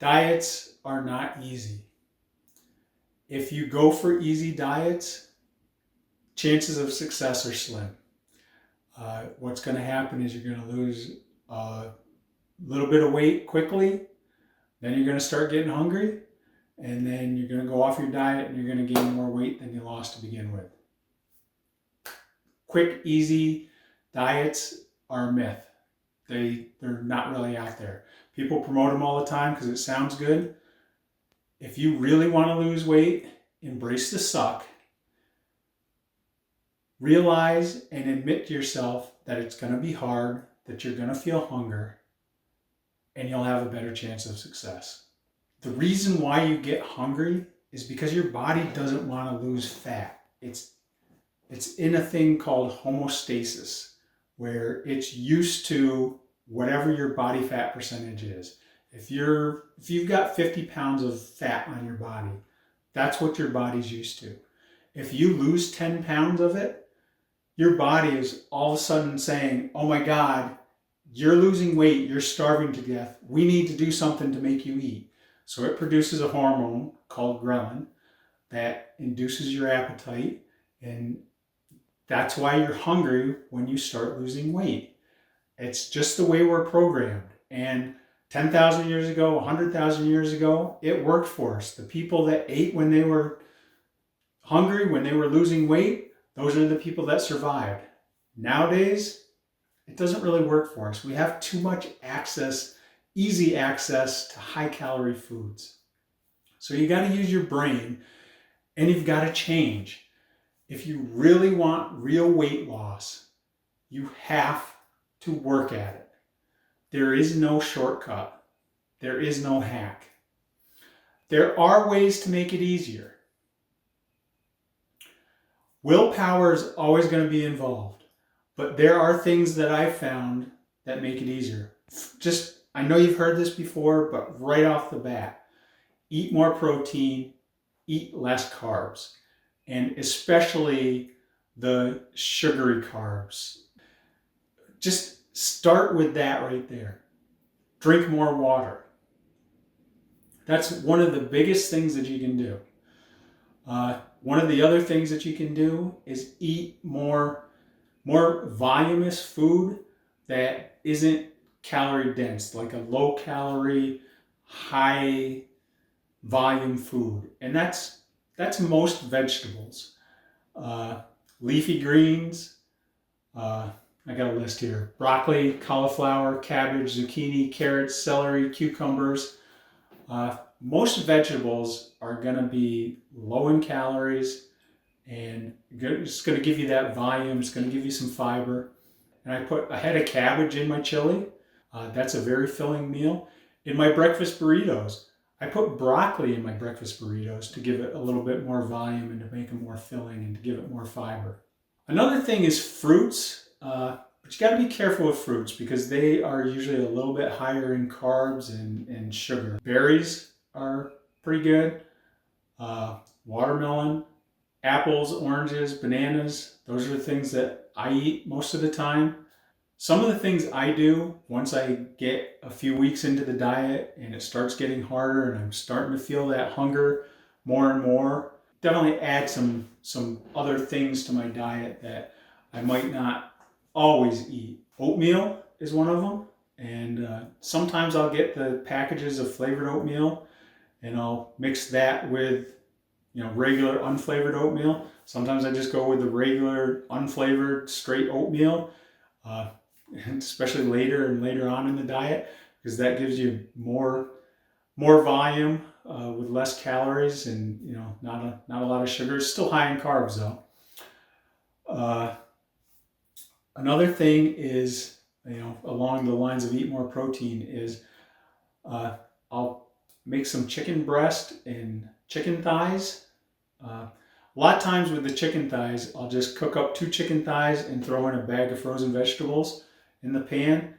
Diets are not easy. If you go for easy diets, chances of success are slim. What's going to happen is you're going to lose a little bit of weight quickly, then you're going to start getting hungry, and then you're going to go off your diet and you're going to gain more weight than you lost to begin with. Quick, easy diets are a myth. They're not really out there. People promote them all the time because it sounds good. If you really want to lose weight, embrace the suck. Realize and admit to yourself that it's going to be hard, that you're going to feel hunger, and you'll have a better chance of success. The reason why you get hungry is because your body doesn't want to lose fat. It's in a thing called homeostasis, where it's used to whatever your body fat percentage is. If you've got 50 pounds of fat on your body, that's what your body's used to. If you lose 10 pounds of it, your body is all of a sudden saying, oh my God, you're losing weight, you're starving to death. We need to do something to make you eat. So it produces a hormone called ghrelin that induces your appetite, and that's why you're hungry when you start losing weight. It's just the way we're programmed. And 10,000 years ago, 100,000 years ago, it worked for us. The people that ate when they were hungry, when they were losing weight, those are the people that survived. Nowadays, it doesn't really work for us. We have too much access, easy access to high calorie foods. So you got to use your brain, and you've got to change. If you really want real weight loss, you have to work at it. There is no shortcut. There is no hack. There are ways to make it easier. Willpower is always going to be involved, but there are things that I've found that make it easier. I know you've heard this before, but right off the bat, eat more protein, eat less carbs, and especially the sugary carbs. Just start with that right there. Drink more water. That's one of the biggest things that you can do. One of the other things that you can do is eat more voluminous food that isn't calorie dense, like a low calorie, high volume food. And that's most vegetables. Leafy greens, I got a list here. Broccoli, cauliflower, cabbage, zucchini, carrots, celery, cucumbers. Most vegetables are going to be low in calories, and it's going to give you that volume. It's going to give you some fiber. And I put a head of cabbage in my chili. That's a very filling meal. In my breakfast burritos, I put broccoli in my breakfast burritos to give it a little bit more volume and to make them more filling and to give it more fiber. Another thing is fruits, but you got to be careful with fruits because they are usually a little bit higher in carbs and sugar. Berries are pretty good. Watermelon, apples, oranges, bananas, those are the things that I eat most of the time. Some of the things I do once I get a few weeks into the diet and it starts getting harder and I'm starting to feel that hunger more and more, definitely add some other things to my diet that I might not always eat. Oatmeal is one of them, and sometimes I'll get the packages of flavored oatmeal and I'll mix that with regular unflavored oatmeal. Sometimes I just go with the regular unflavored straight oatmeal, especially later and later on in the diet, because that gives you more volume with less calories and not a lot of sugar. It's still high in carbs though. Another thing is, along the lines of eat more protein is I'll make some chicken breast and chicken thighs. A lot of times with the chicken thighs, I'll just cook up 2 chicken thighs and throw in a bag of frozen vegetables in the pan.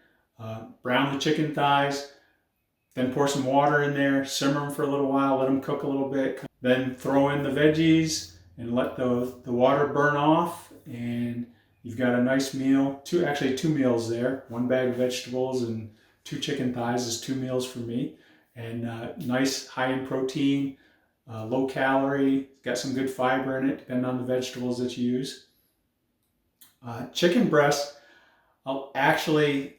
Brown the chicken thighs, then pour some water in there, simmer them for a little while, let them cook a little bit, then throw in the veggies and let the water burn off, and you've got a nice meal. 2 meals there. 1 bag of vegetables and 2 chicken thighs is 2 meals for me. and nice high in protein, low calorie, got some good fiber in it, depending on the vegetables that you use. Chicken breast, I'll actually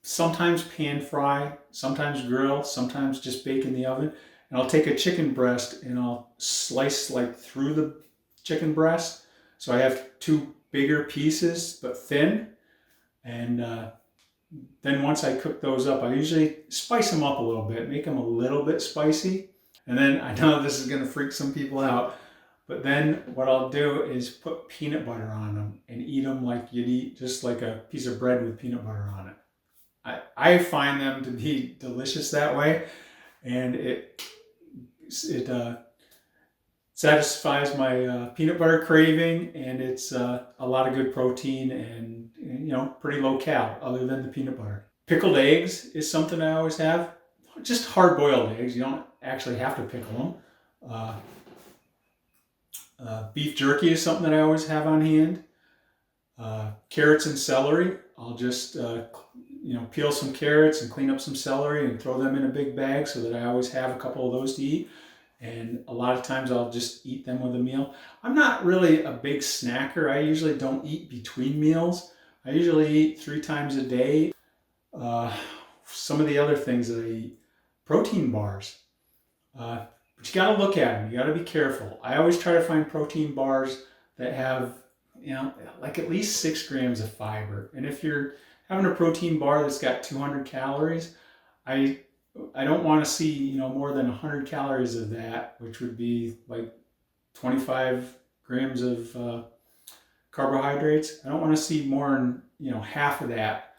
sometimes pan fry, sometimes grill, sometimes just bake in the oven. And I'll take a chicken breast and I'll slice like through the chicken breast. So I have two bigger pieces, but thin. And then once I cook those up, I usually spice them up a little bit, make them a little bit spicy. And then I know this is going to freak some people out, but then what I'll do is put peanut butter on them and eat them like you'd eat just like a piece of bread with peanut butter on it. I find them to be delicious that way, and it satisfies my peanut butter craving, and it's a lot of good protein and pretty low cal other than the peanut butter. Pickled eggs is something I always have. Just hard boiled eggs. You don't actually have to pickle them. Beef jerky is something that I always have on hand. Carrots and celery. I'll just peel some carrots and clean up some celery and throw them in a big bag so that I always have a couple of those to eat. And a lot of times I'll just eat them with a meal. I'm not really a big snacker. I usually don't eat between meals. I usually eat 3 times a day. Some of the other things that I eat, protein bars. But you got to look at them. You got to be careful. I always try to find protein bars that have, like at least 6 grams of fiber. And if you're having a protein bar that's got 200 calories, I don't want to see, more than 100 calories of that, which would be like 25 grams of carbohydrates. I don't want to see more than, half of that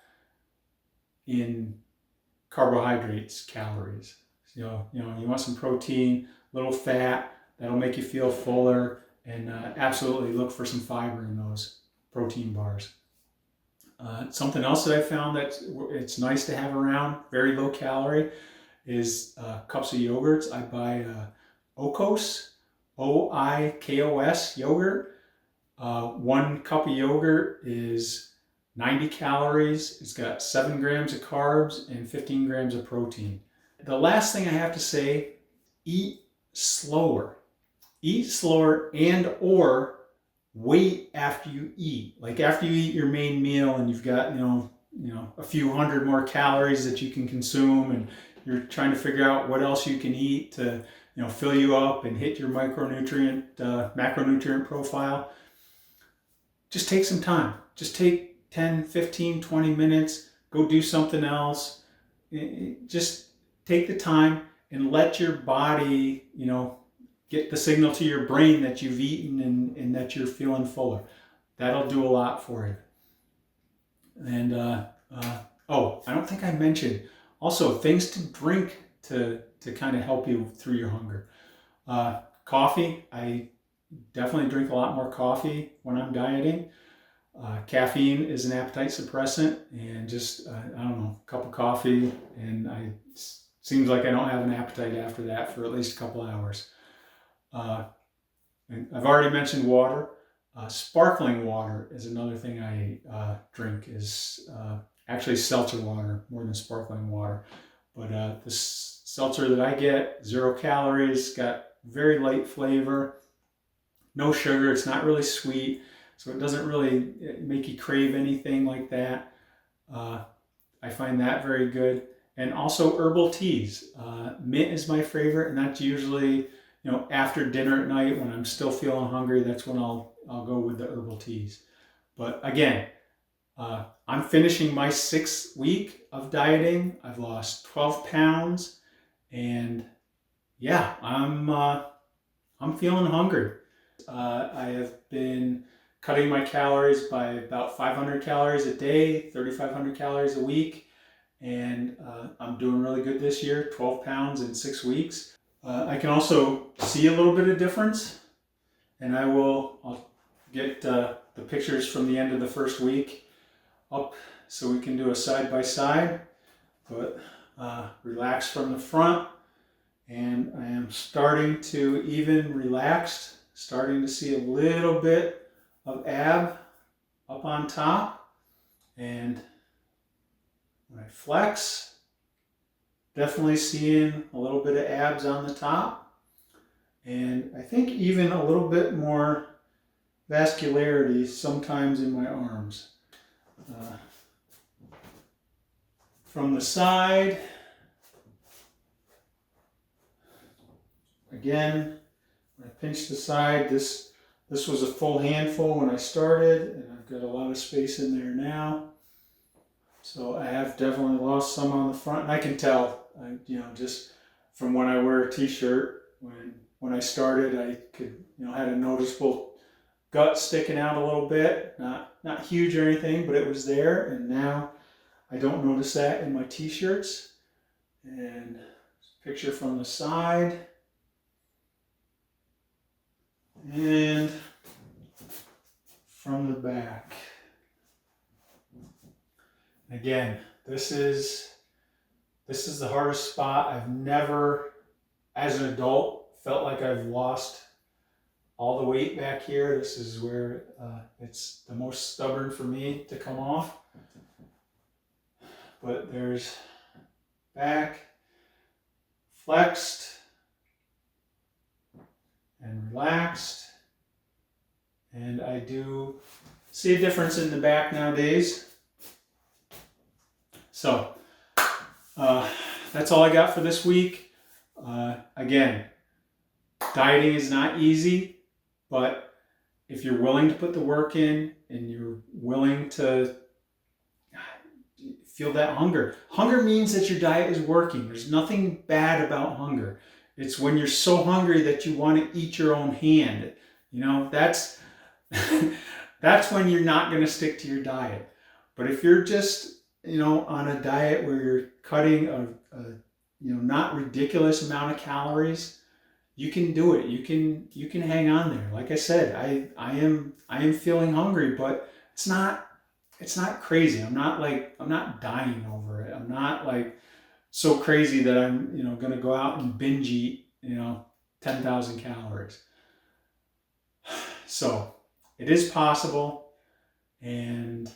in carbohydrates, calories. You want some protein, a little fat, that'll make you feel fuller, and absolutely look for some fiber in those protein bars. Something else that I found that it's nice to have around, very low calorie, is cups of yogurts. I buy Oikos, Oikos yogurt. 1 cup of yogurt is 90 calories. It's got 7 grams of carbs and 15 grams of protein. The last thing I have to say, eat slower. Eat slower and or wait after you eat. Like after you eat your main meal and you've got, a few hundred more calories that you can consume, and you're trying to figure out what else you can eat to, fill you up and hit your macronutrient profile. Just take some time. Just take 10, 15, 20 minutes. Go do something else. Just take the time and let your body, get the signal to your brain that you've eaten and that you're feeling fuller. That'll do a lot for you. And, I don't think I mentioned also things to drink to kind of help you through your hunger. Coffee. I definitely drink a lot more coffee when I'm dieting. Caffeine is an appetite suppressant, and just, a cup of coffee, and seems like I don't have an appetite after that for at least a couple hours. And I've already mentioned water. Sparkling water is another thing I drink, is actually seltzer water more than sparkling water. But the seltzer that I get, 0 calories, got very light flavor, no sugar, it's not really sweet, so it doesn't really make you crave anything like that. I find that very good. And also herbal teas. Mint is my favorite, and that's usually, after dinner at night when I'm still feeling hungry. That's when I'll go with the herbal teas. But again, I'm finishing my 6th week of dieting. I've lost 12 pounds, and yeah, I'm feeling hungry. I have been cutting my calories by about 500 calories a day, 3,500 calories a week. And I'm doing really good this year, 12 pounds in 6 weeks. I can also see a little bit of difference, and I'll get the pictures from the end of the first week up so we can do a side by side. But relax from the front, and I am starting to even relaxed, starting to see a little bit of ab up on top, and when I flex, definitely seeing a little bit of abs on the top, and I think even a little bit more vascularity sometimes in my arms. From the side, again, when I pinch the side, this was a full handful when I started, and I've got a lot of space in there now. So I have definitely lost some on the front, and I can tell, just from when I wear a t-shirt. When I started, I could, had a noticeable gut sticking out a little bit, not huge or anything, but it was there, and now I don't notice that in my t-shirts. And picture from the side, and from the back. Again, this is the hardest spot. I've never, as an adult, felt like I've lost all the weight back here. This is where it's the most stubborn for me to come off. But there's back, flexed and relaxed. And I do see a difference in the back nowadays. So that's all I got for this week. Again, dieting is not easy, but if you're willing to put the work in and you're willing to feel that hunger. Hunger means that your diet is working. There's nothing bad about hunger. It's when you're so hungry that you want to eat your own hand. That's that's when you're not going to stick to your diet. But if you're just, on a diet where you're cutting a not ridiculous amount of calories, you can do it. You can hang on there. Like I said, I am feeling hungry, but it's not crazy. I'm not dying over it. I'm not like so crazy that I'm, going to go out and binge eat, 10,000 calories. So it is possible. And,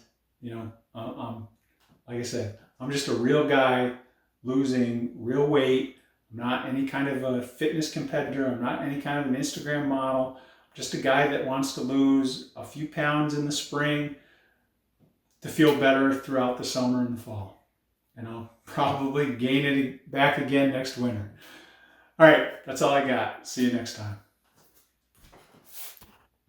like I said, I'm just a real guy losing real weight. I'm not any kind of a fitness competitor. I'm not any kind of an Instagram model. I'm just a guy that wants to lose a few pounds in the spring to feel better throughout the summer and the fall. And I'll probably gain it back again next winter. All right, that's all I got. See you next time.